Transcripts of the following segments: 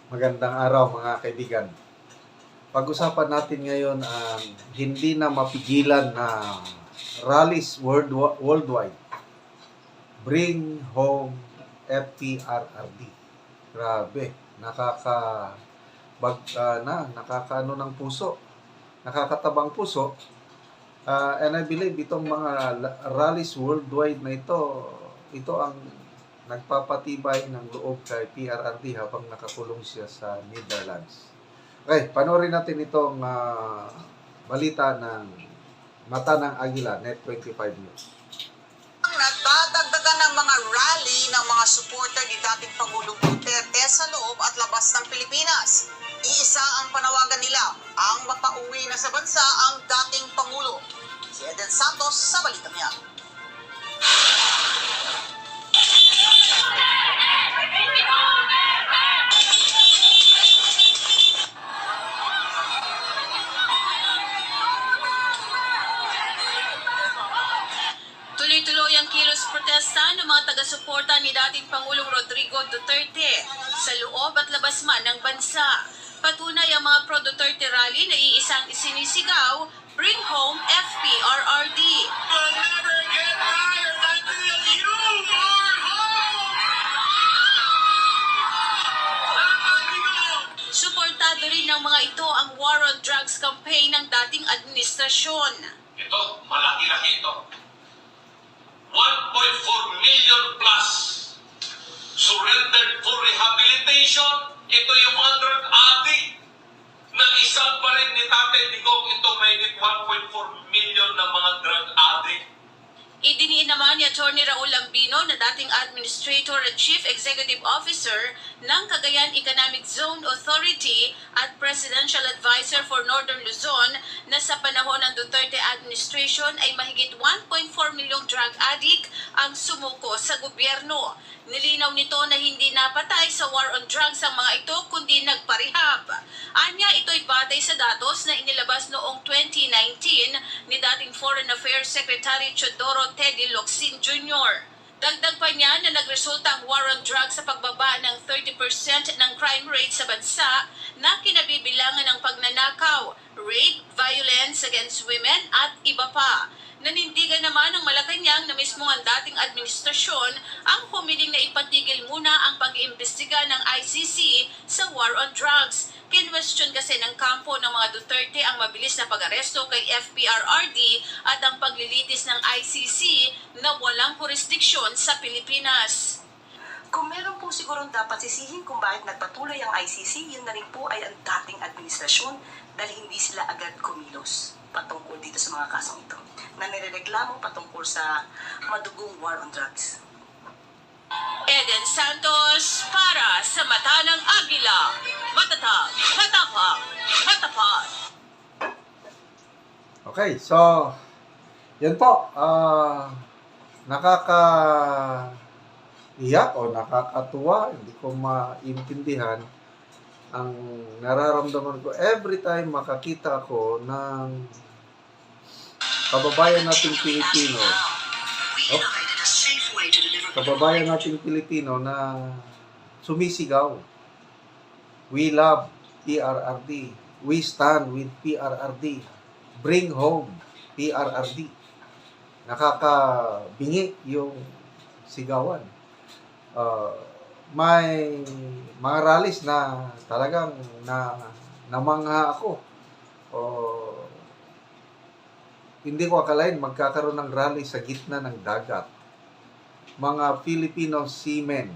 Magandang araw mga kaibigan. Pag-usapan natin ngayon ang hindi na mapigilan na rallies worldwide. Bring home FPRRD. Grabe, nakakaano ng puso. Nakakatabang puso. And I believe itong mga rallies worldwide na ito ang nagpapatibay ng loob kay PRRD habang nakakulong siya sa Netherlands. Okay, panoorin natin itong balita ng Mata ng Agila, Net 25 News. Nagdadagdagan ng mga rally ng mga supporter ni dating Pangulong Duterte sa loob at labas ng Pilipinas. Iisa ang panawagan nila, ang mapauwi na sa bansa ang dating Pangulo. Si Eden Santos sa balita niya. Tuloy-tuloy ang kilos protesta ng mga taga-suporta ni dating Pangulong Rodrigo Duterte sa loob at labas man ng bansa. Patunay ang mga pro-Duterte rally na iisang isinisigaw, Bring Home FPRRD. We'll never get tired until you are home! Suportado rin ng mga ito ang War on Drugs campaign ng dating administrasyon. Ito, malaki-laki ito. 1.4 million plus surrendered for rehabilitation. Ito yung mga drug addict na isang pa rin ni Tatay Digong. Ito may 1.4 million na mga drug addict. Idiniin naman ni Atty. Raul Lambino na dating Administrator at Chief Executive Officer ng Cagayan Economic Zone Authority at Presidential Advisor for Northern Luzon na sa panahon ng Duterte administration ay mahigit 1.4 milyong drug addict ang sumuko sa gobyerno. Nilinaw nito na hindi napatay sa war on drugs ang mga ito kundi nagparehab. Anya, ito'y batay sa datos na inilabas noong 2019 ni dating Foreign Affairs Secretary Teodoro Teddy Locsin Jr. Dagdag pa niya na nagresulta ang war on drugs sa pagbaba ng 30% ng crime rate sa bansa na kinabibilangan ng pagnanakaw, rape, violence against women at iba pa. Nanindigan naman ng Malacanang na mismo ang dating administrasyon ang humiling na ipatigil muna ang pag-iimbestiga ng ICC sa war on drugs. Kinwestiyon kasi ng kampo ng mga Duterte ang mabilis na pag-aresto kay FPRRD at ang paglilitis ng ICC na walang jurisdiksyon sa Pilipinas. Kung meron po sigurong dapat sisihin kung bakit nagpatuloy ang ICC, yun na rin po ay ang dating administrasyon dahil hindi sila agad kumilos patungkol dito sa mga kasong ito na nirereklamo patungkol sa madugong war on drugs. Eden Santos para sa Mata ng Agila. Matatag, matapang, matapat. Okay, so yan po. Nakakaiyak o nakakatuwa. Hindi ko maintindihan ang nararamdaman ko every time makakita ako ng kababayan nating Pilipino. Kababayan nating Pilipino na sumisigaw. We love PRRD. We stand with PRRD. Bring home PRRD. Nakakabingi yung sigawan. May mga rallies na talagang namangha ako. Hindi ko akalain magkakaroon ng rally sa gitna ng dagat. Mga Filipino seamen,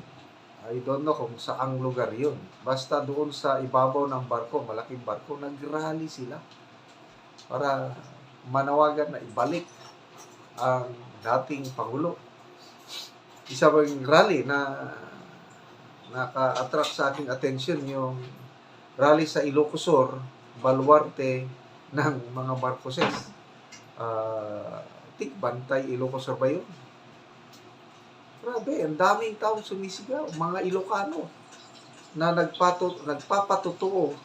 I don't know kung saang lugar yun. Basta doon sa ibabaw ng barko, malaking barko, nag-rally sila para manawagan na ibalik ang dating Pangulo. Isa bang rally na naka-attract sa aking attention yung rally sa Ilocos Sur, baluarte ng mga Marcoses. Bantay Ilocos Sur ba yun? Grabe, ang daming tao sumisigaw, mga Ilocano na nagpapatutuo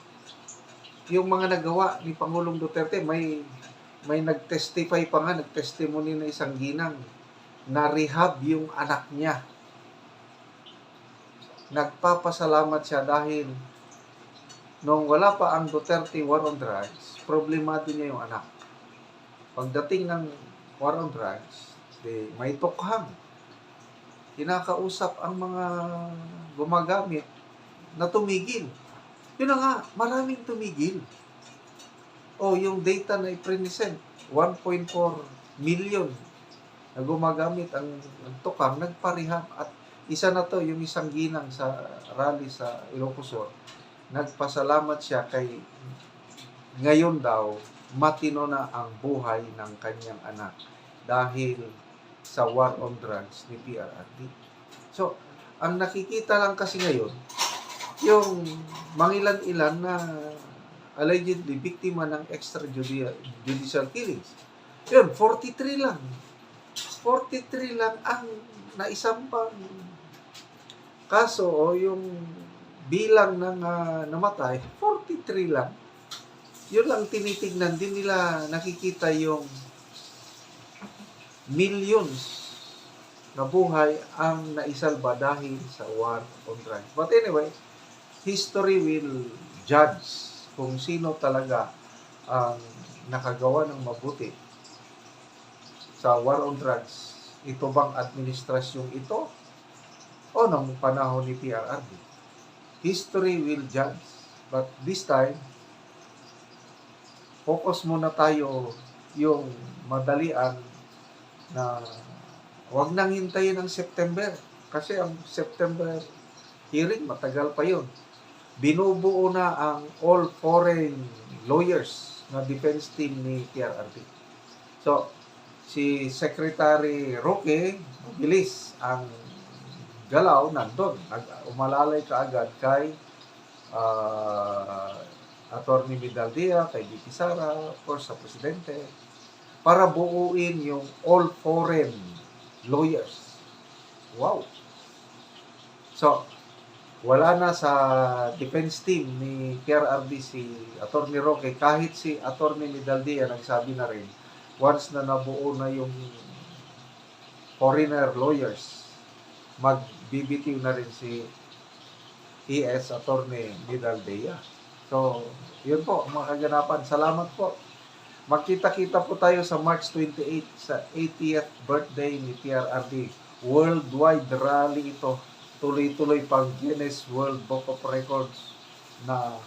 yung mga nagawa ni Pangulong Duterte. May nag-testify pa nga, nag-testimony na isang ginang na rehab yung anak niya. Nagpapasalamat siya dahil nung wala pa ang Duterte war on drugs, problemado niya yung anak. Pagdating ng war on drugs, may tukhang. Kinakausap ang mga gumagamit na tumigil. Yun na nga, maraming tumigil. Yung data na i-present, 1.4 million na gumagamit ang tukang, nagparehab. At isa na to, yung isang ginang sa rally sa Ilocos Sur, nagpasalamat siya kay ngayon daw, matino na ang buhay ng kanyang anak dahil sa war on drugs ni PRRD. So, ang nakikita lang kasi ngayon, yung mangilan-ilan na allegedly biktima ng extrajudicial killings. Yun, 43 lang. 43 lang ang naisampang kaso o yung bilang ng namatay, 43 lang. Yun lang tinitignan. Din nila nakikita yung millions na buhay ang naisalba dahil sa war on drugs. But anyway, history will judge kung sino talaga ang nakagawa ng mabuti sa war on drugs. Ito bang administrasyong ito o ng panahon ni PRRD? History will judge. But this time, focus muna tayo yung madalian na wag nang hintayin ang September. Kasi ang September hearing, matagal pa yun. Binubuo na ang all foreign lawyers na defense team ni PRRD. So, si Secretary Roque, mabilis ang galaw, nandun. Umalalay kaagad kay Attorney Midaldia, kay VP Sara, of course, sa Presidente, para buuin yung all foreign lawyers. Wow! So, wala na sa defense team ni PRRD si Attorney Roque, kahit si Attorney Midaldia nagsabi na rin, once na nabuo na yung foreigner lawyers, magbibitiw na rin si ES Attorney Midaldia. So, yun po, mga kaganapan. Salamat po. Magkita-kita po tayo sa March 28 sa 80th birthday ni PRRD. Worldwide rally ito. Tuloy-tuloy pang Guinness World Book of Records na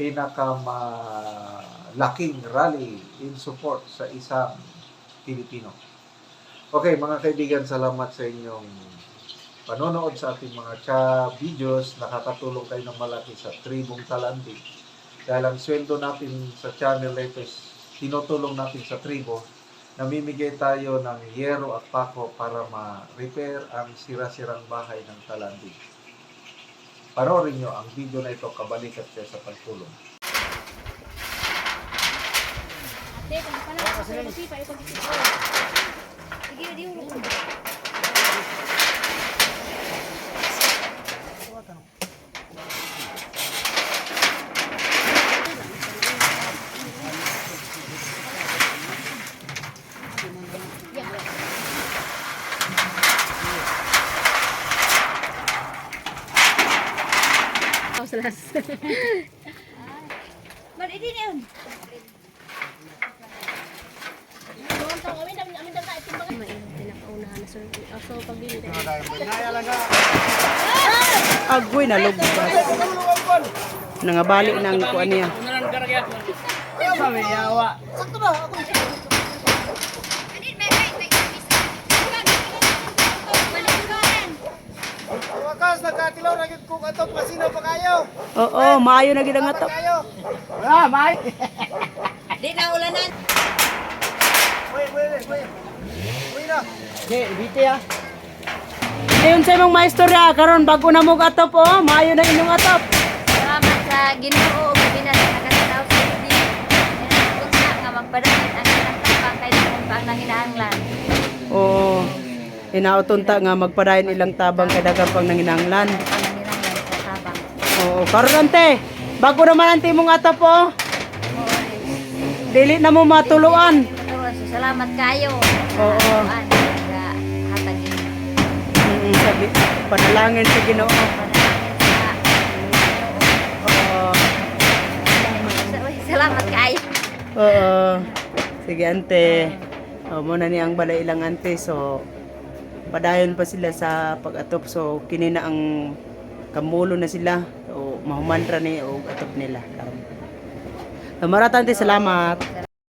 pinakamalaking rally in support sa isang Pilipino. Okay, mga kaibigan, salamat sa inyong panonood sa ating mga videos. Nakakatulong kayo ng malaki sa Tribong Talandi. Dahil ang sweldo natin sa channel ito is tinutulong natin sa tribo. Namimigay tayo ng yero at pako para ma-repair ang sira-sirang bahay ng Talandi. Panoorin nyo ang video na ito, kabalikat kayo sa pagtulong. Man, ini ni yun. Agoy na lugdas. Nangabali nang kuan niya. Wakas nagkatilaw na gid kung atop kasino pa kayo. Oo, maayo na gid ang atop. Kayo. Di na ulanan. Uy na. Ayon sa imong maistorya karon bago na mo atop oh, maayo na inyong atop. Salamat sa Ginoo ug binas sa nakatanaw sa hindi. Unsa nga magpadaan ang natapang kay kung pang nanginahanglan. Oo. Inautunta nga magpadayon ilang tabang kay daghang pang nanginahanglan. Pang nanginahanglan sa tabang. Oo, karon ante, bago naman ang timong atop oh. Dili na mo matuluan. Salamat kayo. Oo. Hatagin. Sabi, panalangin sa Ginoo. Panalangin sa Oo. Oo. Sige, ante. Muna ni ang balay ilang ante. So, padayon pa sila sa pag-atop. So, kinina ang kamulo na sila. So, mahuman ra ni o atop nila. Maratante salamat.